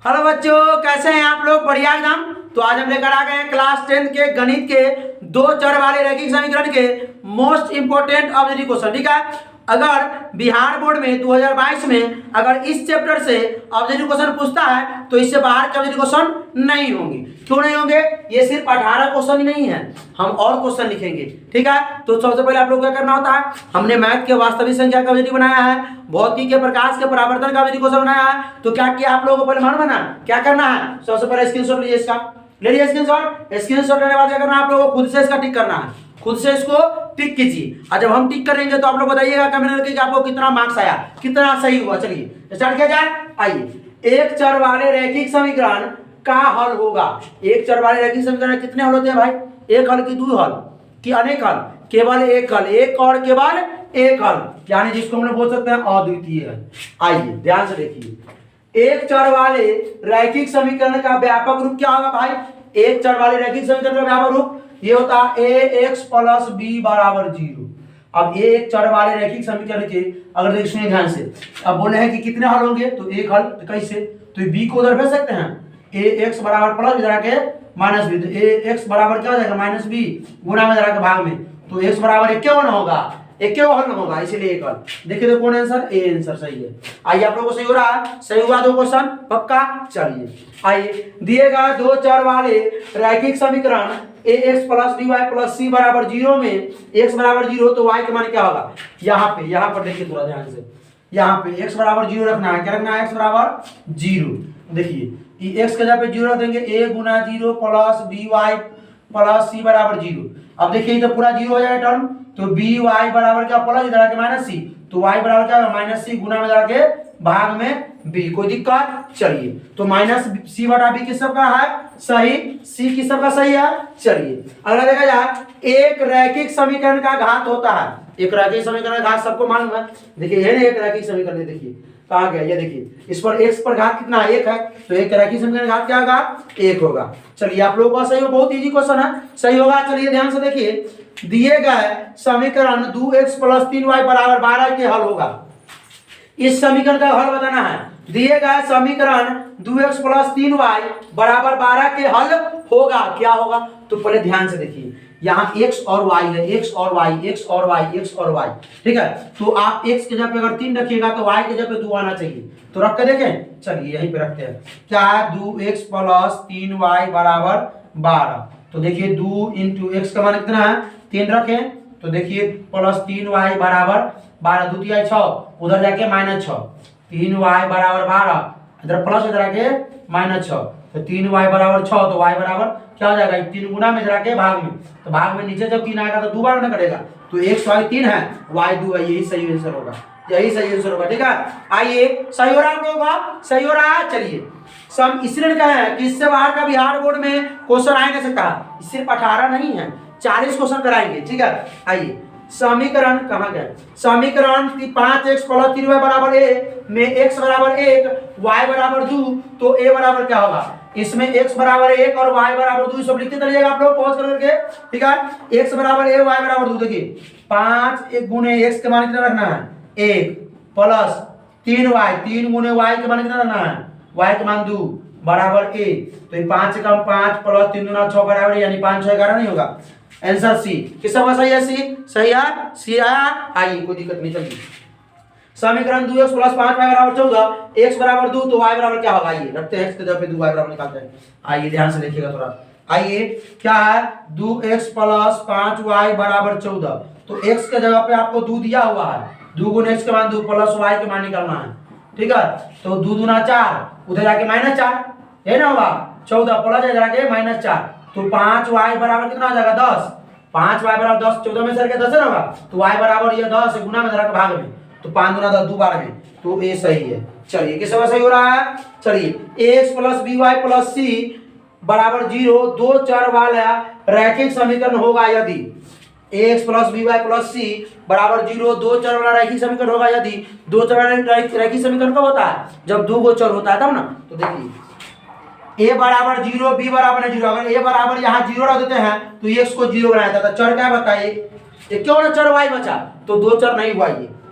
Hello बच्चों, कैसे हैं आप लोग? बढ़िया एकदम। तो आज हम लेकर आ गए हैं क्लास 10 के गणित के दो चर वाले रैखिक समीकरण के मोस्ट इंपोर्टेंट ऑब्जेक्टिव क्वेश्चन। ठीक है, अगर बिहार बोर्ड में 2022 में अगर इस चैप्टर से ऑब्जेक्टिव क्वेश्चन पूछता है तो इससे बाहर के ऑब्जेक्टिव क्वेश्चन नहीं होंगे। क्यों नहीं होंगे? ये सिर्फ 18 क्वेश्चन ही नहीं है, हम और क्वेश्चन लिखेंगे। ठीक है, तो सबसे पहले आप लोग क्या करना होता है, हमने मैथ के वास्तविक संख्या का ऑब्जेक्टिव बनाया है, भौतिकी के प्रकाश के परावर्तन का ऑब्जेक्टिव क्वेश्चन बनाया है। तो क्या किया आप लोगों को? पहले मालूम है ना क्या करना है? सबसे पहले स्क्रीनशॉट लीजिए, इसका ले लीजिए स्क्रीनशॉट। स्क्रीनशॉट लेने के बाद क्या करना है आप लोगों को? खुद से इसका टिक करना है, खुद से इसको टिक कीजिए। और जब हम टिक करेंगे तो आप लोग बताइएगा कमेंट करके कि आपको कितना मार्क्स आया, कितना सही हुआ। चलिए स्टार्ट किया जाए। आइए, एक चर वाले रैखिक समीकरण का हल होगा। एक चर वाले रैखिक समीकरण कितने हल होते हैं भाई? एक हल की दो हल कि अनेक हल? केवल एक हल, एक और केवल एक हल, यानी जिसको हम लोग बोल सकते हैं अद्वितीय। आइए ध्यान से देखिए, एक चर वाले रैखिक समीकरण का व्यापक रूप क्या होगा भाई? एक चर वाले रैखिक समीकरण का व्यापक रूप ये होता है ax प्लस बी बराबर 0। अब ये एक चर वाले रैखिक समीकरण के अगर देखिए सुनिए ध्यान से, अब बोले हैं कि कितने हल होंगे तो एक हल। कैसे? तो बी को उधर भेज सकते हैं, ax बराबर प्लस इधर आके माइनस बी, तो ax बराबर क्या हो जाएगा? माइनस बी गुणा में इधर आके भाग में, तो x बराबर 51 होगा, 51 होगा, इसीलिए एक हल। देखिए तो कौन आंसर? ए आंसर सही है। आइए आप लोगों को सही हो रहा है? सही हुआ दो क्वेश्चन पक्का। चलिए आइए, दिएगा दो चर वाले रैखिक समीकरण ax plus by plus c बराबर 0 में x बराबर 0 तो y का मान क्या होगा? यहाँ पर देखिए थोड़ा ध्यान से, यहाँ पे x बराबर 0 रखना है। क्या रखना है? x बराबर 0। देखिए x के जगह पे 0 रख देंगे, a Guna 0 plus by plus c बराबर 0। अब देखिए तो पूरा 0 हो जाएगा टर्म, तो by बराबर क्या? प्लस इधर आके माइनस c, तो y बराबर क्या होगा? माइनस c गुना में जाके भाग में b। कोई दिक्कत? चलिए, तो माइनस c बटा b किस सबका है? सही। c किस सबका सही है? चलिए अगला देखा जाए, एक रैखिक समीकरण का घात होता है। एक रैखिक समीकरण का घात सबको मालूम है। देखिए ये एक रैखिक समीकरण, देखिए कहाँ गया? ये देखिए, इस पर x पर घात कितना है? 1 है, तो एक रैखिक समीकरण का घात क्या होगा? 1 होगा। चलिए आप लोगों का सही हो, बहुत इजी क्वेश्चन है, सही होगा। चलिए ध्यान से देखिए, दिए गए समीकरण 2x प्लस 3y बराबर 12 के हल होगा। इस समीकरण का हल बताना है। दिए गए समीकरण 2x प्लस 3y बराबर 12 के हल होगा। क्या होगा? तो पहले ध्यान से देखिए, यहाँ x और y है, x और y, x और y, x और y। ठीक है, तो आप x के जगह पे अगर 3 रखिएगा तो y के जगह पे 2 आना चाहिए। तो रख के देखें, चलिए यहीं पे रखते हैं। क्या है? 2x प्लस 3y बराबर 12। तो देखिए 2 इंटू एक्स का मान कितना है? 3 रखें, तो देखिए प्लस 3y बराबर 12, 2 3 6, उधर जाके माइनस 6, 3y बराबर 12, इधर प्लस इधर आके माइनस 6, तो 3y बराबर 6, तो y बराबर क्या हो जाएगा? 3 गुना में इधर आके भाग में, तो भाग में नीचे जब 3 आएगा तो 2 बार ना करेगा, तो x y 3 है, y 2 है। यही सही आंसर होगा, यही सही आंसर होगा। ठीक है, आइए सही हो रहा है आप लोगों का? सही हो रहा है। चलिए सब इसलिए कहा है कि इससे बाहर का बिहार बोर्ड में क्वेश्चन आ नहीं सकता, सिर्फ 18 नहीं है, 40 क्वेश्चन कराएंगे। ठीक है, आइए समीकरण कहाँ गए? समीकरण 5x प्लस 3y बराबर a में x बराबर 1, y बराबर 2, तो a बराबर क्या होगा? इसमें x बराबर 1 और y बराबर 2 सब लिखते चलिएगा आप लोग पहुंच करके। ठीक है, x बराबर 1, y बराबर 2। देखिए 5 1 गुने x के मान कितना रखना है? 1 प्लस 3y, 3 गुने y के मान कितना रखना है? y के मान 2 बराबर a। तो ये 5 से कम 5 प्लस 3 गुना 6 बराबर, यानी 5 6 11 नहीं होगा। Answer C. किसका हुआ सही है? सी सही है, सी आया। आइए कोई दिक्कत नहीं। चलिए समीकरण 2x प्लस 5y बराबर 14, x बराबर 2, तो y बराबर क्या होगा? आइए रखते हैं x के जगह पे 2y बराबर निकालते हैं। आइए ध्यान से देखिएगा थोड़ा। आइए क्या है? 2x प्लस 5y बराबर 14, तो x के जगह पे आपको 2 दिया हुआ है, 2 गुने x के मान 2 प्लस y के मान निकालना है। ठीक है, तो 2 दूना 4, उधर जाके माइनस 4 है ना होगा, 14 प्लस इधर जाके माइनस 4, तो 5y बराबर कितना हो जाएगा? 10। 5y बराबर 10, 14 में से के 10 है ना होगा, तो y बराबर ये 10 है, गुना में धरा के भाग में, तो 5 गुना 10 2 12 में, तो ये सही है। चलिए किस समय सही हो रहा है? चलिए ax plus by plus c बराबर 0 दो चर वाला रैखिक समीकरण होगा यदि ax plus by plus c बराबर 0 दो चर वाला रैखिक समीकरण होगा यदि दो चर वाला रैखिक समीकरण कब होता है? जब दो गो चर होता है तब ना। तो देखिए a बराबर 0, b बराबर 0, अगर a बराबर यहाँ 0 रख देते हैं तो x को 0 बनाया था, चर क्या बताइए? ये क्यों ना चर y बचा? तो दो चर नहीं हुआ,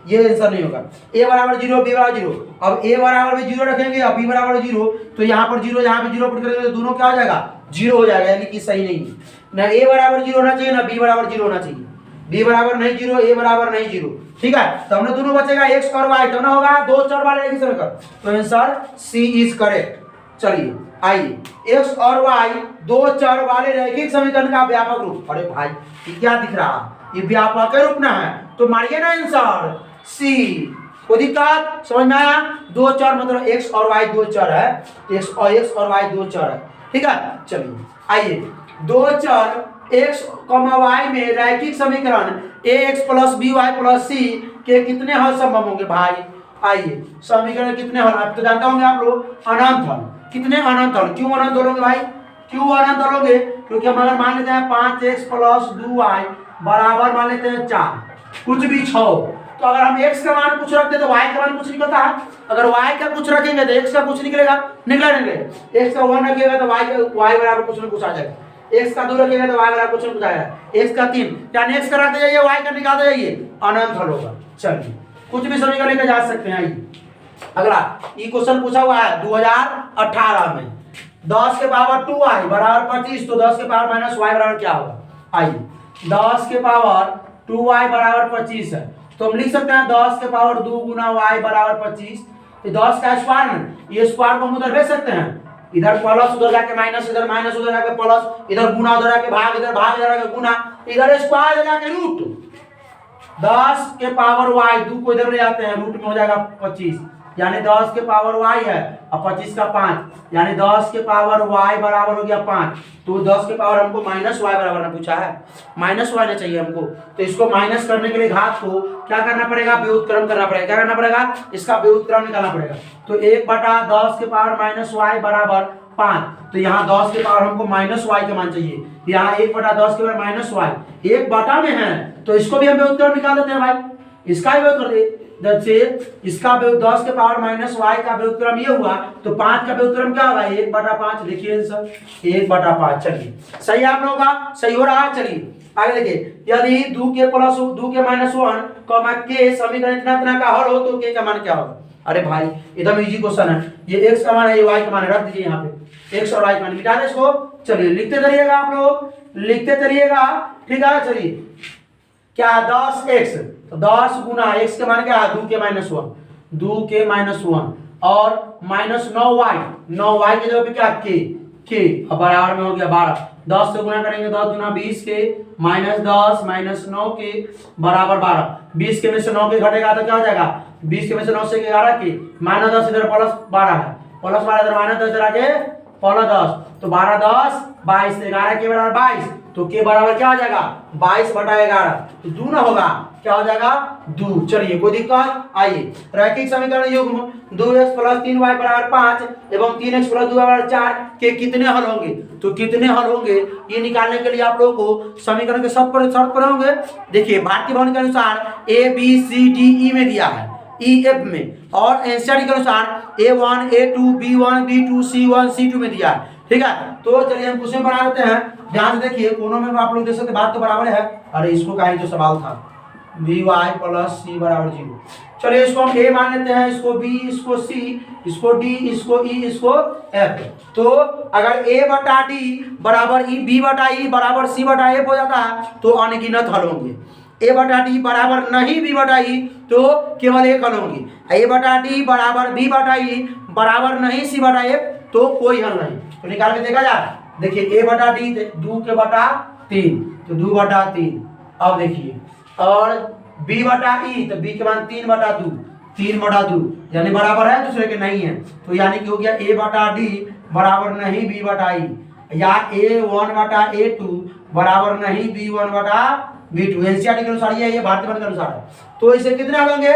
ये आंसर नहीं होगा। ए बराबर 0, बी बराबर 0। अब ए बराबर भी 0 रखेंगे और बी बराबर 0, तो यहाँ पर 0 यहाँ पे 0 पुट करेंगे तो दोनों क्या हो जाएगा 0 हो जाएगा, यानी कि सही नहीं है। ना ए बराबर 0 होना चाहिए ना बी बराबर 0 होना चाहिए। बी बराबर नहीं 0, ए बराबर नहीं 0। ठीक है, तो हमने दोनों बचेगा x और y, तो ना होगा दो चर वाले रैखिक समीकरण। तो आंसर सी इज करेक्ट। चलिए आइए, x और y दो चर वाले रैखिक समीकरण का व्यापक रूप। अरे भाई ये क्या दिख रहा, ये व्यापक रूप ना है, तो मारिए ना आंसर सी। कोई दिक्कत समझ में आया? दो चर मतलब x और y दो चर है, x और y दो चर है। ठीक है, चलिए आइए, दो चर x, y में रैखिक समीकरण ax plus by plus c के कितने हल संभव होंगे भाई? आइए, समीकरण कितने हल आप तो जानते होंगे आप लोग, अनंत हल। कितने अनंत हल? क्यों अनंत हल होंगे भाई? क्यों अनंत हल होंगे? क्योंकि हम अगर मान लेते हैं 5x प्लस 2y बराबर मान लेते हैं 4, कुछ भी 6, तो अगर हम x का मान कुछ रखते तो y का मान कुछ निकलता है। अगर y का कुछ रखेंगे तो x का कुछ निकलेगा, निकलेगा। x का 1 रखिएगा तो y बराबर कुछ न कुछ आ जाएगा, x का 2 रखिएगा तो y बराबर कुछ न कुछ आएगा, x का 3, यानी x का रखते जाइए y का निकालते जाइए, अनंत हल होगा। चलिए कुछ भी समीकरण लेकर जा सकते हैं। आइए अगला, ये क्वेश्चन पूछा हुआ है 2018 में, 10 के पावर 2y बराबर 25, तो 10 के पावर माइनस y बराबर क्या होगा? आइए, 10 के पावर 2y बराबर 25 है, तो हम लिख सकते हैं 10 के पावर 2 गुना y बराबर 25। तो 10 का स्क्वायर में ये स्क्वायर को हम उधर भेज सकते हैं, इधर प्लस उधर जाके माइनस, इधर माइनस उधर जाके प्लस, इधर गुना उधर जाके भाग, इधर भाग इधर जाके गुना, इधर स्क्वायर जाके रूट। 10 के पावर y 2 को इधर ले जाते हैं, रूट में हो जाएगा 25, यानी 10 के पावर y है और 25 का 5, यानी 10 के पावर y बराबर हो गया 5। तो 10 के पावर हमको माइनस y बराबर ना पूछा है, माइनस y ना चाहिए हमको, तो इसको माइनस करने के लिए घात को क्या करना पड़ेगा? व्युत्क्रम करना पड़ेगा। क्या करना पड़ेगा? इसका व्युत्क्रम निकालना पड़ेगा। तो 1/10 के पावर माइनस y बराबर 5, तो यहाँ 10 के पावर हमको माइनस y का मान चाहिए, यहाँ 1/10 के पावर माइनस y 1 में है, तो इसको भी हम व्युत्क्रम निकाल देते हैं भाई, इसका भी व्युत्क्रम जैसे इसका 10 के पावर माइनस y का व्युत्क्रम ये हुआ, तो 5 का व्युत्क्रम क्या होगा? 1/5। लिखिए आंसर 1/5। चलिए सही आप लोगों का सही हो रहा है। चलिए आगे देखिए, यदि 2 के प्लस 2 के माइनस 1 के समीकरण इतना इतना का हल हो तो k का मान क्या होगा? अरे भाई एकदम इजी क्वेश्चन है, ये x का मान है, ये y का मान है, रख दीजिए यहाँ पे x और y का मान, मिटा दे इसको। चलिए लिखते चलिएगा आप लोग, लिखते चलिएगा। ठीक है, चलिए क्या है 10x, तो 10 गुना x के मान क्या है? 2 के माइनस 1, 2 के माइनस 1 और माइनस 9y, 9y के जगह पे क्या k, अब बराबर में हो गया 12। 10 से गुना करेंगे 10 गुना 20 के माइनस 10 माइनस 9 के बराबर 12। 20 के में से 9 के घटेगा तो क्या हो जाएगा? 20 के में से 9 से 11 के माइनस 10 इधर प्लस 12 है, प्लस 12 इधर माइनस 10 इधर आके प्लस 10, तो 12 10 22, 11 के बराबर 22, तो के बराबर क्या हो जाएगा? 22/11, तो 2 ना होगा, क्या हो जाएगा? 2। चलिए कोई दिक्कत? आइए, रैखिक समीकरण युग्म 2x प्लस 3y बराबर 5 एवं 3x प्लस 2y बराबर 4 के कितने हल होंगे? तो कितने हल होंगे ये निकालने के लिए आप लोगों को समीकरण के शर्त पर होंगे। देखिए भारतीय भवन के अनुसार ए बी सी डी ई में दिया है, ई एफ में, और एनसीईआरटी के अनुसार A1 A2 B1 B2 C1 C2 में दिया है। ठीक है, तो चलिए हम क्वेश्चन बना लेते हैं। ध्यान से देखिए, कोनों में आप लोग देख सकते बात तो बराबर है। अरे इसको का ही जो सवाल था, by प्लस c बराबर 0। चलिए इसको हम a मान लेते हैं, इसको b, इसको c, इसको d, इसको e, इसको f। तो अगर a/d बराबर b/e बराबर c/f हो जाता है तो अनगिनत हल होंगे। a/d बराबर नहीं b/e तो केवल एक हल होंगी। a/d बराबर b/e बराबर नहीं c/f तो कोई हल नहीं। तो निकाल के देखा जाए, देखिए a/d 2 के बटा 3, तो 2/3। अब देखिए, और b/e तो b के मान 3/2, 3/2 यानी बराबर है, दूसरे के नहीं है, तो यानी कि हो गया a/d बराबर नहीं b/e, या a1/a2 बराबर नहीं b1/b2। एनसीईआरटी के अनुसार ये भारतीय भवन के अनुसार है। तो इसे कितने हल होंगे?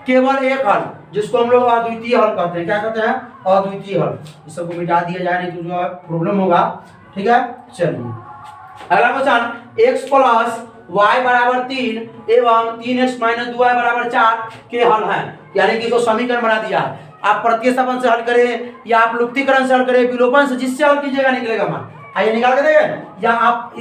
केवल एक हल, जिसको हम लोग अद्वितीय हल कहते हैं। क्या कहते हैं? अद्वितीय हल। इस सबको मिटा दिया जाए, नहीं तो जो प्रॉब्लम होगा। ठीक है, चलिए अगला क्वेश्चन, x प्लस y बराबर 3 एवं 3x माइनस 2y बराबर 4 के हल हैं, यानी कि इसको समीकरण बना दिया है। आप प्रतिस्थापन से हल करें या आप लुप्तीकरण से हल करें, विलोपन से, जिससे हल कीजिएगा निकलेगा मान। आइए निकाल के देखें, या आप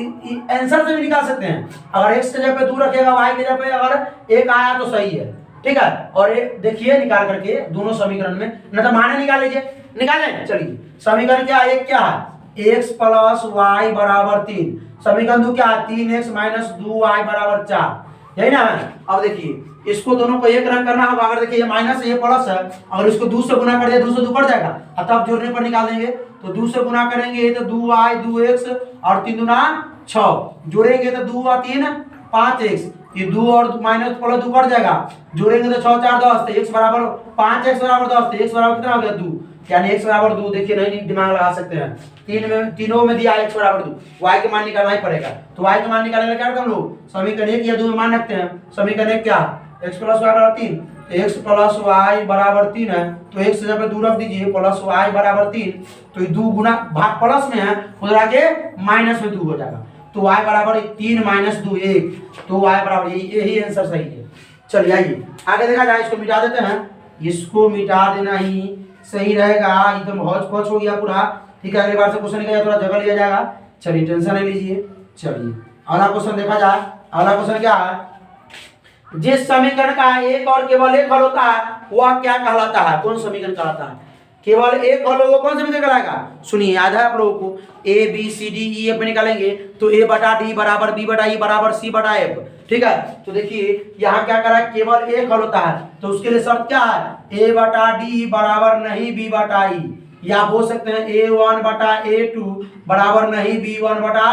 आंसर से भी निकाल सकते हैं। अगर x के जगह पे 2 रखेगा, y के जगह पे अगर 1 आया तो सही है, ठीक है। और ये देखिए निकाल करके दोनों समीकरण में, न तो माने निकाल लीजिए, निकालें। चलिए समीकरण क्या है, एक क्या है x प्लस वाई बराबर 3, समीकरण दो क्या है 3x माइनस 2y बराबर 4, यही ना है। अब देखिए इसको दोनों को एक रंग करना होगा। अगर देखिए ये माइनस ये प्लस है, अगर इसको 2 से गुना कर दिया 2 से 2 कट जाएगा, तब जोड़ने पर निकाल देंगे। तो 2 से गुना करेंगे तो 2y 2x और 3 दूना 6, जोड़ेंगे तो 2 और 3 5x, ये 2 और माइनस प्लस 2 कट जाएगा, जोड़ेंगे तो 6 4 10, तो x बराबर 5x बराबर 10, तो x बराबर कितना हो गया 2, यानी x बराबर 2। देखिए नहीं दिमाग लगा सकते हैं, तीनों में दिया x बराबर 2, y के मान निकालना ही पड़ेगा। तो y के मान निकालने का क्या करते हम लोग, समीकरण 1 या 2 में मान रखते हैं। समीकरण 1 क्या x प्लस वाई बराबर 3, x प्लस वाई बराबर 3 है, तो x से जब 2 रख दीजिए प्लस वाई बराबर 3, तो 2 गुना भाग प्लस में है उधर आके माइनस में 2 हो जाएगा, तो y बराबर 3 माइनस 2 1, तो y बराबर यही आंसर सही है। चलिए आइए आगे देखा जाए, इसको मिटा देते हैं, इसको मिटा देना ही सही रहेगा, एकदम हौच पौच हो गया पूरा, ठीक है। अगली बार से क्वेश्चन निकलेगा थोड़ा जगह लिया जाएगा। चलिए टेंशन नहीं लीजिए। चलिए अगला क्वेश्चन देखा जाए। अगला क्वेश्चन क्या है, जिस समीकरण का एक और केवल एक हल होता है वह क्या कहलाता है, कौन समीकरण कहलाता है, केवल एक हल हो वो कौन समीकरण कहलाएगा। सुनिए याद है आप लोगों को, A B C D E F में निकालेंगे तो a बटा डी बराबर b बटा ई बराबर c बटा f, ठीक है। तो देखिए यहाँ क्या करा, केवल एक हल होता है, तो उसके लिए शर्त क्या है, a बटा डी बराबर नहीं b बटा ई, या बोल सकते हैं a1 बटा a2 बराबर नहीं b1 बटा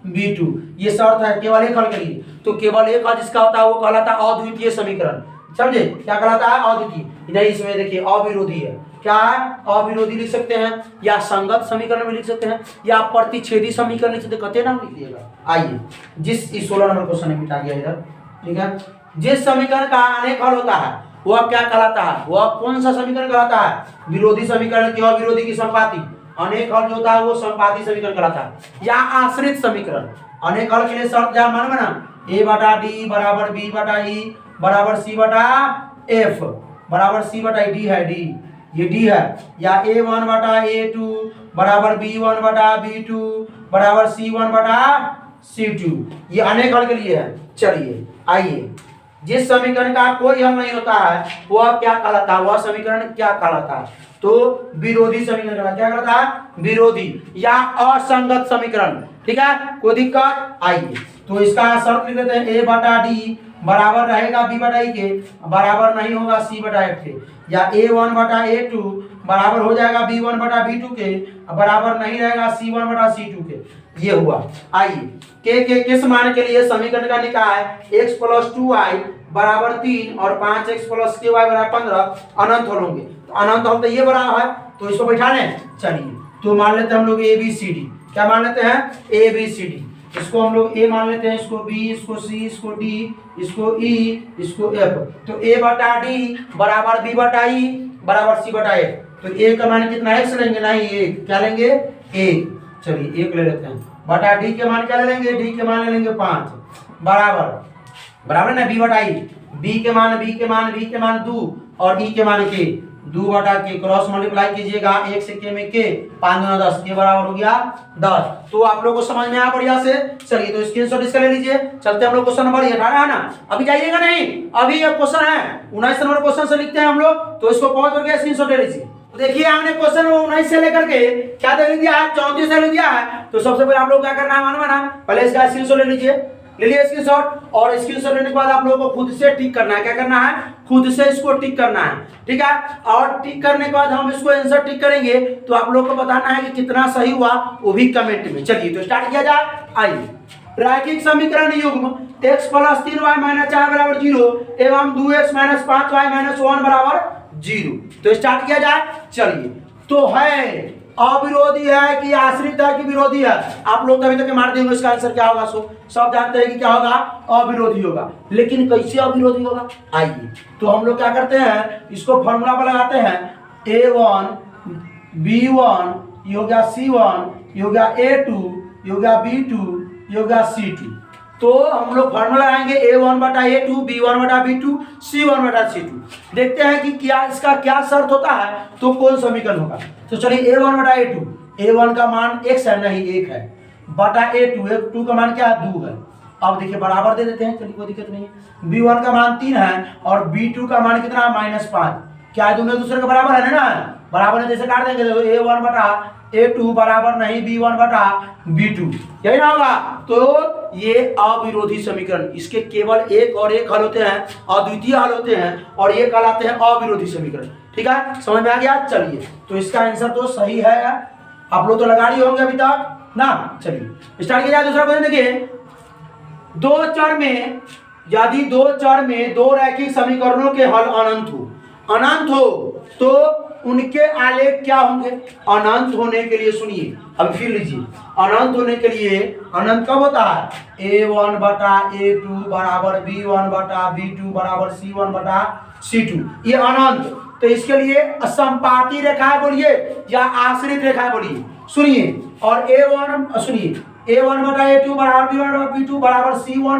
b2, ये शर्त है केवल एक हल के लिए। तो केवल एक हल जिसका होता है वो कहलाता है अद्वितीय समीकरण, समझे क्या कहलाता है, अद्वितीय। नहीं इसमें देखिए अविरोधी है, क्या है अविरोधी लिख सकते हैं, या संगत समीकरण में लिख सकते हैं, या प्रतिच्छेदी समीकरण लिख सकते, कहते नाम लिख दिएगा। आइए जिस 16 नंबर क्वेश्चन में मिटा गया इधर, ठीक है। जिस समीकरण का अनेक हल होता है वह क्या कहलाता है, वह कौन सा समीकरण कहलाता है, विरोधी समीकरण की अविरोधी की संपाती। अनेक हल जो होता है वो संपाती समीकरण कहलाता है, या आश्रित समीकरण। अनेक हल के लिए शर्त क्या मालूम है ना, a बटा डी बराबर b बटा ई बराबर c बटा f बराबर c बटा डी है, डी ये डी है, या a1 बटा a2 बराबर b1 बटा b2 बराबर c1 बटा c2, ये अनेक हल के लिए है। चलिए आइए, जिस समीकरण का कोई हल नहीं होता है वह क्या कहलाता है, वह समीकरण क्या कहलाता है, तो विरोधी समीकरण कहलाता है। क्या कहलाता है, विरोधी या असंगत समीकरण, ठीक है। कोई दिक्कत, आइए तो इसका शर्त लिख देते हैं, a बटा डी बराबर रहेगा b बटा ई के, बराबर नहीं होगा c बटा f के, या a1 बटा a2 बराबर हो जाएगा b1 बटा b2 के, बराबर नहीं रहेगा c1 बटा c2 के, ये हुआ। आइए के किस मान के लिए समीकरण का निकाय x प्लस 2y बराबर 3 और 5x प्लस ky बराबर 15 अनंत हल होंगे। तो अनंत हल तो ये बड़ा है, तो इसको बैठा लें। चलिए तो मान लेते हैं हम लोग ए बी सी डी, क्या मान लेते हैं, ए बी सी डी। इसको हम लोग ए मान लेते हैं, इसको बी, इसको सी, इसको डी, इसको ई, इसको एफ। तो ए बटा डी बराबर बी बटा ई बराबर सी बटा एफ। तो ए का मान कितना एक्स लेंगे, नहीं एक, क्या लेंगे एक। चलिए एक ले लेते हैं, बटा डी के मान क्या ले लेंगे, डी के मान ले लेंगे 5 बराबर ना बी बटा ई, बी के मान 2 और ई के मान के 2 बटा के, क्रॉस मल्टीप्लाई कीजिएगा 1 से के में के, 5 दूना 10 के बराबर हो गया 10। तो आप लोगों को समझ में आया बढ़िया से। चलिए तो स्क्रीनशॉट इसका ले लीजिए। चलते हम लोग क्वेश्चन नंबर 18 है ना, अभी जाइएगा नहीं, अभी ये क्वेश्चन है 19 नंबर क्वेश्चन से लिखते हैं हम लोग, तो इसको पॉज करके स्क्रीनशॉट ले लीजिए। तो देखिए हमने क्वेश्चन 19 से लेकर के क्या दे दिया है, 34 से ले दिया है। तो सबसे पहले आप लोग क्या करना है मालूम है ना, पहले इसका स्क्रीनशॉट ले लीजिए, ले लिए स्क्रीनशॉट, और स्क्रीनशॉट लेने के बाद आप लोगों को खुद से टिक करना है। क्या करना है, खुद से इसको टिक करना है, ठीक है। और टिक करने के बाद हम इसको आंसर टिक करेंगे, तो आप लोगों को बताना है कि कितना सही हुआ, वो भी कमेंट में। चलिए तो स्टार्ट किया जाए। आइए, रैखिक समीकरण युग्म x प्लस 3y माइनस 4 बराबर 0 एवं 2x माइनस 5y माइनस 1 बराबर 0। तो स्टार्ट किया जाए। चलिए तो है अविरोधी है कि आश्रित है कि विरोधी है, आप लोग कभी तक मार देंगे, इसका आंसर क्या होगा। सो सब जानते हैं कि क्या होगा, अविरोधी होगा। लेकिन कैसे अविरोधी होगा, आइए तो हम लोग क्या करते हैं, इसको फॉर्मूला पर लगाते हैं, a1 b1 ये हो गया c1, ये हो गया a2, ये हो गया b2, ये हो गया c2। तो हम लोग फॉर्मूला लगाएंगे a1 बटा a2, b1 बटा b2, c1 बटा c2। देखते हैं कि क्या इसका क्या शर्त होता है, तो कौन समीकरण होगा। तो चलिए a1 बटा a2, a1 का मान x है, नहीं 1 है, बटा a2 का मान क्या है 2 है, अब देखिए बराबर दे देते हैं, चलिए कोई दिक्कत नहीं है। b1 का मान 3 है और b2 का मान कितना -5। क्या है, दोनों दूसरे के बराबर है ना, बराबर है, जैसे काट देंगे तो a1 बटा a2 बराबर नहीं b1 बटा b2, यही ना होगा। तो ये अविरोधी समीकरण, इसके केवल एक और एक हल होते हैं, अद्वितीय हल होते हैं, और ये कहलाते हैं अविरोधी समीकरण। ठीक है, समझ में आ गया। चलिए तो इसका आंसर तो सही है, आप लोग तो लगा लिए होंगे अभी तक ना। चलिए स्टार्ट किया जाए। दूसरा क्वेश्चन देखिए, दो चर में यदि दो चर में दो रैखिक समीकरणों के हल अनंत हो तो उनके आलेख क्या होंगे। अनंत होने के लिए सुनिए, अब फिर लीजिए, अनंत होने के लिए अनंत कब होता है, a1 बटा a2 बराबर b1 बटा b2 बराबर c1 बटा c2, ये अनंत। तो इसके लिए असंपाती रेखाएं बोलिए या आश्रित रेखाएं बोलिए, सुनिए। और a1 सुनिए, a1 बटा a2 बराबर b1 बटा b2 बराबर c1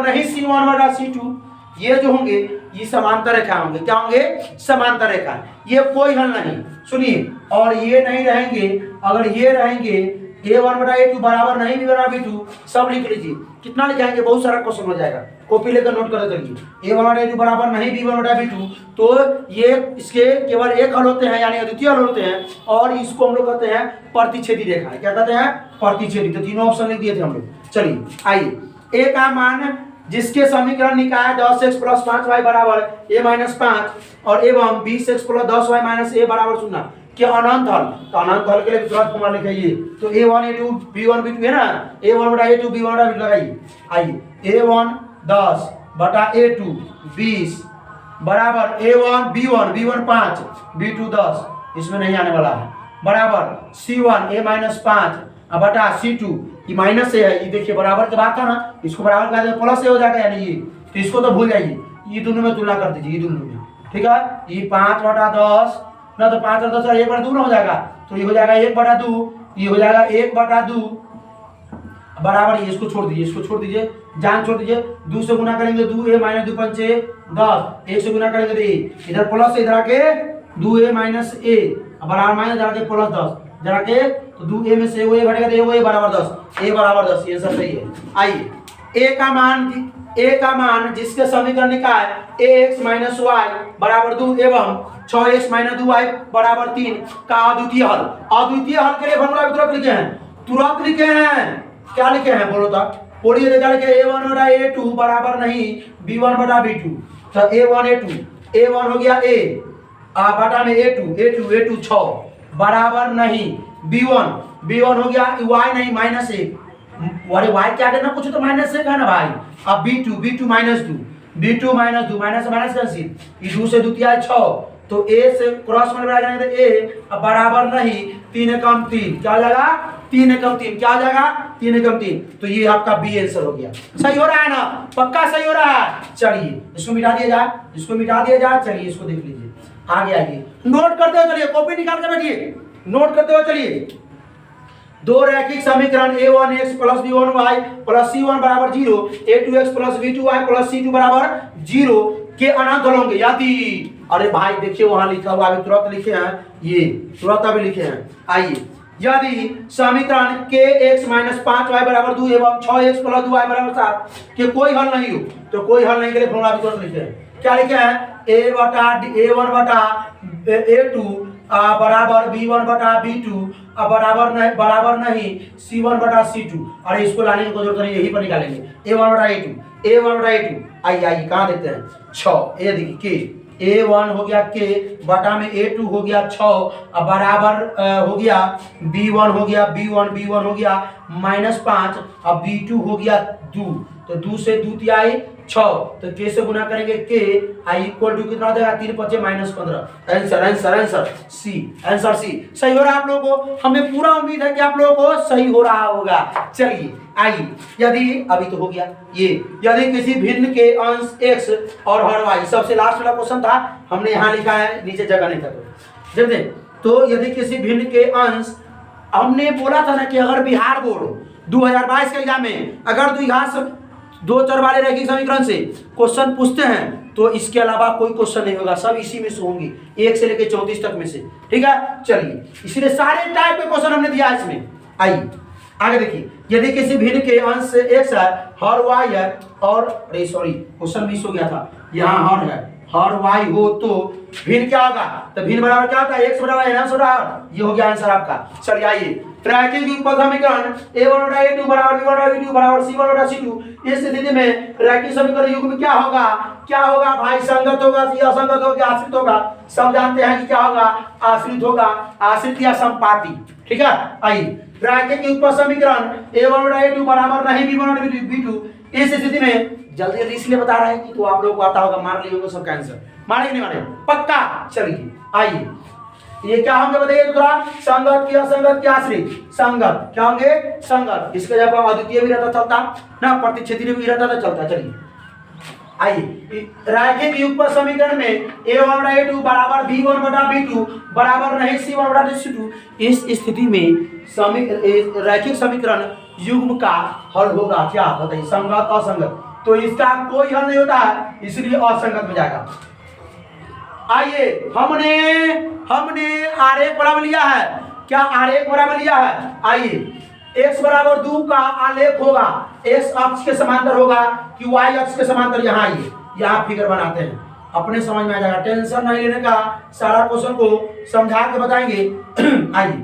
नहीं c1 बटा c2, ये जो होंगे ये समांतर रेखा होंगे। क्या होंगे, समांतर रेखा। ये कोई हल नहीं, सुनिए। और ये नहीं रहेंगे, अगर ये रहेंगे a1 बटा a2 बराबर नहीं b1 बटा b2, सब लिख लीजिए। कितना लिखाएंगे, बहुत सारा क्वेश्चन हो जाएगा, कॉपी लेकर नोट करते चलिए। a1 बटा a2 बराबर नहीं b1 बटा b2, तो ये इसके केवल एक हल होते हैं, यानी अद्वितीय हल होते हैं, और इसको हम लोग कहते हैं प्रतिच्छेदी रेखा। क्या कहते हैं, प्रतिच्छेदी। तो तीनों ऑप्शन लिख दिए थे हम लोग। चलिए आइए, a का मान जिसके समीकरण निकाय 10x प्लस 5y बराबर a-5 और एवं 20x plus 10y minus a बराबर 0 के अनंत हल। तो अनंत हल के लिए तुरंत फॉर्मूला लिखाइए। तो a1 a2 b1 b2 है ना, a1 बटा a2 b1 बटा b2 लगाइए। आइए, a1 10 बटा a2 20 बराबर a1 b1 5 b2 10, इसमें नहीं आने वाला है, बराबर c1 a-5 बटा c2, ये माइनस से है, ये देखिए बराबर के बात था ना, इसको बराबर कर दें प्लस से हो जाएगा, यानी ये, तो इसको तो भूल जाइए, ये दोनों में तुलना कर दीजिए, ये दोनों में। ठीक है, ये 5 बटा 10 ना, तो 5 और 10 1 बटा 2 ना हो जाएगा, तो ये हो जाएगा 1 बटा 2, ये हो जाएगा 1 बटा 2 बराबर, ये इसको छोड़ दीजिए, इसको छोड़ दीजिए, जान छोड़ दीजिए, 2 से गुना करेंगे 2a माइनस 2 पंचे 10, 1 से गुना करेंगे तो a, इधर प्लस से इधर आके 2a माइनस a बराबर माइनस इधर आके प्लस 10, इधर आके तो 2a में से a घटेगा तो a बराबर 10, a बराबर 10, ये सब सही है। आइए, a का मान जिसके समीकरण निकाय ax माइनस y बराबर 2 एवं 6x माइनस 2y बराबर 3 का अद्वितीय हल। अद्वितीय हल के लिए फॉर्मूला तुरंत लिखे हैं, क्या लिखे हैं बोलो तो, बोलिए। देखा लिखे a1 बटा a2 बराबर नहीं b1 बटा b2, तो a1 हो गया a बटा में a2 6 बराबर नहीं b1 हो गया y नहीं माइनस 1, अरे y क्या करना, कुछ तो माइनस से का ना भाई। अब b2 minus 2 minus minus cancel, ये 2 से 2 तिहाई 6, तो a से क्रॉस मल्टीप्लाई करेंगे तो a बराबर नहीं 3 कम 3, क्या हो जाएगा 3 कम 3, क्या हो जाएगा 3 कम 3, तो ये आपका बी आंसर हो गया। सही हो रहा है ना, पक्का सही हो रहा है। चलिए इसको मिटा दिया जाए, चलिए इसको देख लीजिए, आगे आइए, नोट करते हुए चलिए, कॉपी निकाल कर बैठिए, नोट करते हुए चलिए। दो रैखिक समीकरण a1x plus b1y plus c1 बराबर 0, a2x plus b2y plus c2 बराबर 0 के अनंत हल होंगे यदि, अरे भाई देखिए वहां लिखा हुआ, अभी तुरंत लिखे हैं, ये तुरंत अभी लिखे हैं। आइए, यदि समीकरण kx माइनस 5y बराबर 2 एवं 6x प्लस 2y बराबर 7 के कोई हल नहीं हो, तो कोई हल नहीं के लिए फॉर्मूला भी तुरंत लिखे हैं। क्या लिखे हैं, a1 बटा a2 बराबर b1 बटा b2 बराबर नहीं c1 बटा c2, अरे इसको लाने की कोई जरूरत नहीं, यही पर निकालेंगे a1 बटा a2। आइए कहाँ देते हैं 6, ये देखिए a1 हो गया k बटा में a2 हो गया 6 बराबर हो गया b1 हो गया -5, अब b2 हो गया 2, तो 2 से 2 तिहाई 6, तो k से गुना करेंगे k आई इक्वल टू कितना देगा 3 5 -15। आंसर सी सही हो रहा है आप लोगों को, हमें पूरा उम्मीद है कि आप लोगों को सही हो रहा होगा। चलिए आइए, यदि अभी तो हो गया ये, यदि किसी भिन्न के अंश x और हर y, सबसे लास्ट वाला क्वेश्चन था, हमने यहाँ लिखा है, नीचे जगह नहीं था, तो जब तो यदि किसी भिन्न के अंश, हमने बोला था ना कि अगर बिहार बोर्ड 2022 के एग्जाम में अगर दो चर वाले रैखिक समीकरण से क्वेश्चन पूछते हैं तो इसके अलावा कोई क्वेश्चन नहीं होगा, सब इसी में से होंगे, 1 से लेकर 34 तक में से। ठीक है, चलिए इसीलिए सारे टाइप के क्वेश्चन हमने दिया इसमें। आइए आगे देखिए, यदि किसी भिन्न के अंश से x है, हर y है और अरे सॉरी क्वेश्चन मिस हो गया था, यहाँ हर है, हर y हो तो भिन्न क्या होगा? तो भिन्न बराबर क्या होता है? x बराबर n बराबर, ये हो गया आंसर आपका। चलिए आइए, रैखिक युगपत समीकरण a1/a2 बराबर b1/b2 बराबर c1/c2, इस स्थिति में रैखिक समीकरण युग्म में क्या होगा? क्या होगा भाई? संगत होगा, असंगत होगा, आश्रित होगा? सब जानते हैं कि क्या होगा? आश्रित होगा, आश्रित या संपाती। ठीक है, आइए, रैखिक युगपत समीकरण a1/a2 बराबर नहीं b1/b2, इस स्थिति में जल्दी जल्दी इसलिए बता रहे हैं कि तो आप लोगों को आता होगा, मार लिए होंगे सबका आंसर, मारे नहीं मारे पक्का। चलिए आइए, ये क्या होंगे बताइए? दूसरा संगत की, असंगत की, आश्रित। संगत क्या होंगे? संगत। इसका जब अद्वितीय भी रहता चलता ना, प्रतिच्छेदी भी रहता तो चलता। चलिए आइए, रैखिक युगपत समीकरण में a1/a2 बराबर b1/b2 बराबर नहीं c1/c2, इस स्थिति में रैखिक समीकरण युग्म का हल होगा क्या? बताइए, संगत असंगत, तो इसका कोई हल नहीं होता है, इसलिए असंगत में जाएगा। आइए, हमने आरेख बराबर लिया है, क्या आरेख बराबर लिया है? आइए, x बराबर 2 का आलेख होगा, x अक्ष के समांतर होगा कि y अक्ष के समांतर? यहाँ आइए, यहाँ फिगर बनाते हैं, अपने समझ में आ जाएगा, टेंशन नहीं लेने का, सारा क्वेश्चन को समझा के बताएंगे। आइए,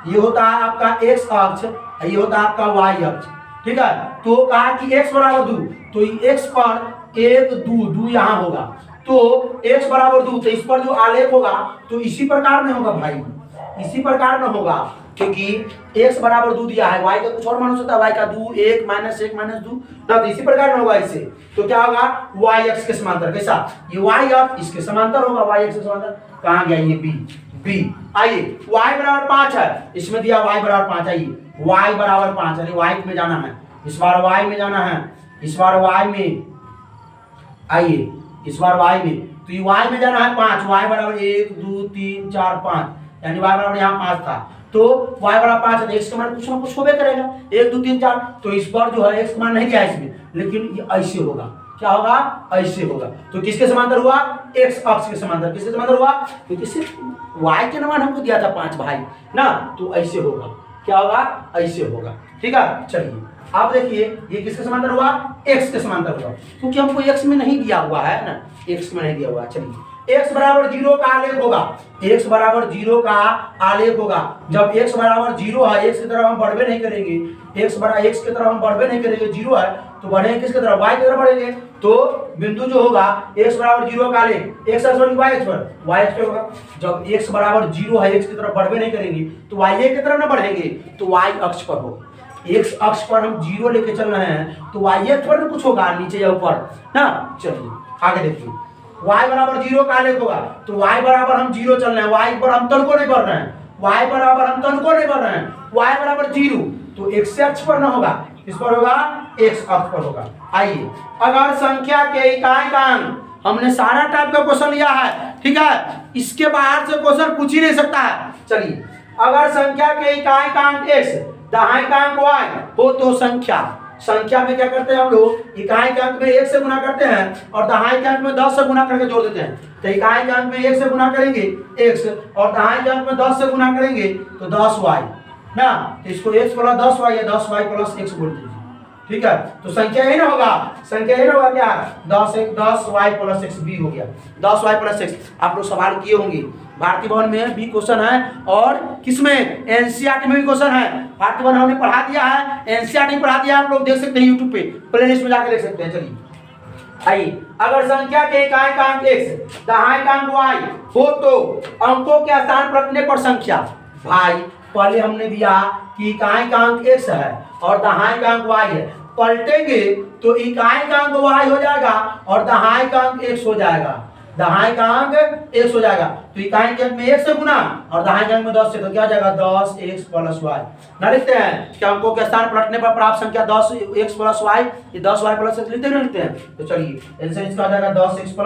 ये होता है आपका x अक्ष, ये होता है आपका y अक्ष। ठीक है, तो कहा कि x बराबर 2, तो x पर 1 2 यहाँ होगा, तो x बराबर 2, तो इस पर जो आलेख होगा तो इसी प्रकार में होगा भाई, इसी प्रकार में होगा, क्योंकि x बराबर 2 दिया है, y का कुछ और मान हो सकता है, y का 2 1 -1 -2 ना, तो इसी प्रकार में होगा इससे। तो क्या होगा? y अक्ष के समांतर। कैसा? ये y अक्ष इसके समांतर होगा, y अक्ष के समांतर। कहाँ गया ये b? आइए, y बराबर 5 है, इसमें दिया y बराबर 5। आइए, y बराबर 5, अरे y में जाना है, इस बार y में जाना है, इस बार y में, आइए इस बार y में, तो ये y में जाना है 5, y बराबर 1 2 3 4 5, यानी y बराबर यहाँ 5 था, तो y बराबर 5 है, x का मान कुछ ना कुछ होबे करेगा, 1 2 3 4, तो इस पर जो है x का मान नहीं दिया इसमें, लेकिन ये ऐसे होगा। क्या होगा? ऐसे होगा। तो किसके समांतर हुआ? x अक्ष के समांतर। किसके समांतर हुआ? क्योंकि सिर्फ y के मान हमको दिया था 5 भाई ना, तो ऐसे होगा। क्या होगा? ऐसे होगा। ठीक है, चलिए आप देखिए, ये किसके समांतर हुआ? x के समांतर हुआ, क्योंकि हमको x में नहीं दिया हुआ है ना, x में नहीं दिया हुआ। चलिए, x बराबर 0 का आलेख होगा, x बराबर 0 का आलेख होगा। जब x बराबर 0 है, x की तरफ हम बढ़वे नहीं करेंगे, x की तरफ हम बढ़वे नहीं करेंगे, 0 है तो बढ़ेंगे किसकी तरफ? y की तरफ बढ़ेंगे। तो बिंदु जो होगा x बराबर 0 का आलेख, x सॉरी y अक्ष पर, y अक्ष पे होगा। जब x बराबर 0 है, x की तरफ बढ़वे नहीं करेंगे, तो y की तरफ ना बढ़ेंगे, तो y अक्ष पर होगा। x अक्ष पर हम 0 लेके चल रहे हैं, तो y अक्ष पर कुछ होगा, नीचे या ऊपर ना। चलिए आगे देखिए, y बराबर 0 का आलेख होगा, तो y बराबर हम 0 चल रहे हैं, y पर हम तनको नहीं बढ़ रहे हैं, y बराबर हम तनको नहीं बढ़ रहे हैं, y बराबर 0, तो x अक्ष पर ना होगा, इस पर होगा, x अक्ष पर होगा। आइए, अगर संख्या के इकाई का अंक, हमने सारा टाइप का क्वेश्चन लिया है, ठीक है, इसके बाहर से क्वेश्चन पूछ ही नहीं सकता है। चलिए, अगर संख्या के इकाई का अंक x, दहाई का अंक y हो, तो संख्या में क्या करते हैं हम लोग? इकाई के अंक में 1 से गुना करते हैं और दहाई के अंक में 10 से गुना करके जोड़ देते हैं। तो इकाई के अंक में 1 से गुना करेंगे x और दहाई के अंक में 10 से गुना करेंगे तो 10y ना, तो इसको x + 10y या 10y + x बोल दीजिए। ठीक है, तो संख्या यही ना होगा, संख्या यही ना होगा क्या? 10y + x b हो गया, 10y + x। आप लोग सवाल किए होंगे, भारतीय भवन में भी क्वेश्चन है और किसमें? एनसीईआरटी में भी क्वेश्चन है। भारतीय भवन हमने पढ़ा दिया है, एनसीईआरटी में पढ़ा दिया है, आप लोग देख सकते हैं यूट्यूब पे, प्लेलिस्ट में जाकर देख सकते हैं। चलिए आइए, अगर संख्या के इकाई का अंक x, दहाई का अंक y हो, तो अंकों के स्थान पर रखने पर संख्या। भाई पहले हमने दिया कि इकाई का अंक x है और दहाई का अंक y है, पलटेंगे तो इकाई का अंक y हो जाएगा और दहाई का अंक x हो जाएगा, दहाई का अंक x हो जाएगा। तो इकाई के अंक में 1 से गुना और दहाई के अंक में 10 से, तो क्या हो जाएगा? 10x + y ना लिखते हैं कि अंकों के स्थान पर रखने पर प्राप्त संख्या 10x + y, ये 10y + x लिखते नहीं हैं। तो चलिए आंसर इसका हो जाएगा 10x +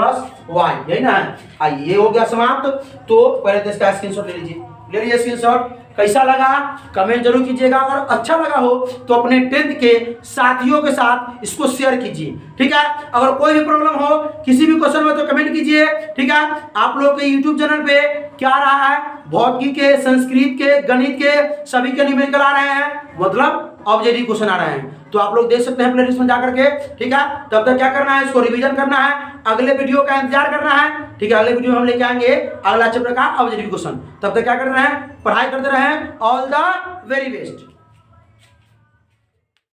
y, यही ना है। आइए, ये हो गया समाप्त। तो पहले तो इसका स्क्रीनशॉट ले लीजिए स्क्रीनशॉट। कैसा लगा कमेंट जरूर कीजिएगा, अगर अच्छा लगा हो तो अपने 10th के साथियों के साथ इसको शेयर कीजिए। ठीक है, अगर कोई भी प्रॉब्लम हो किसी भी क्वेश्चन में तो कमेंट कीजिए। ठीक है, आप लोग के YouTube चैनल पे क्या रहा है, भौतिकी के, संस्कृत के, गणित के सभी के न्यूमेरिकल आ रहे हैं, मतलब ऑब्जेक्टिव क्वेश्चन आ रहे हैं। तो आप लोग देख सकते हैं प्लेलिस्ट में जाकर के, ठीक है। तब तक क्या करना है, इसको रिवीजन करना है, अगले वीडियो का इंतजार करना है, ठीक है। अगले वीडियो में हम लेके आएंगे अगला चैप्टर का ऑब्जेक्टिव क्वेश्चन। तब तक क्या करना है, पढ़ाई करते रहें। All the very best.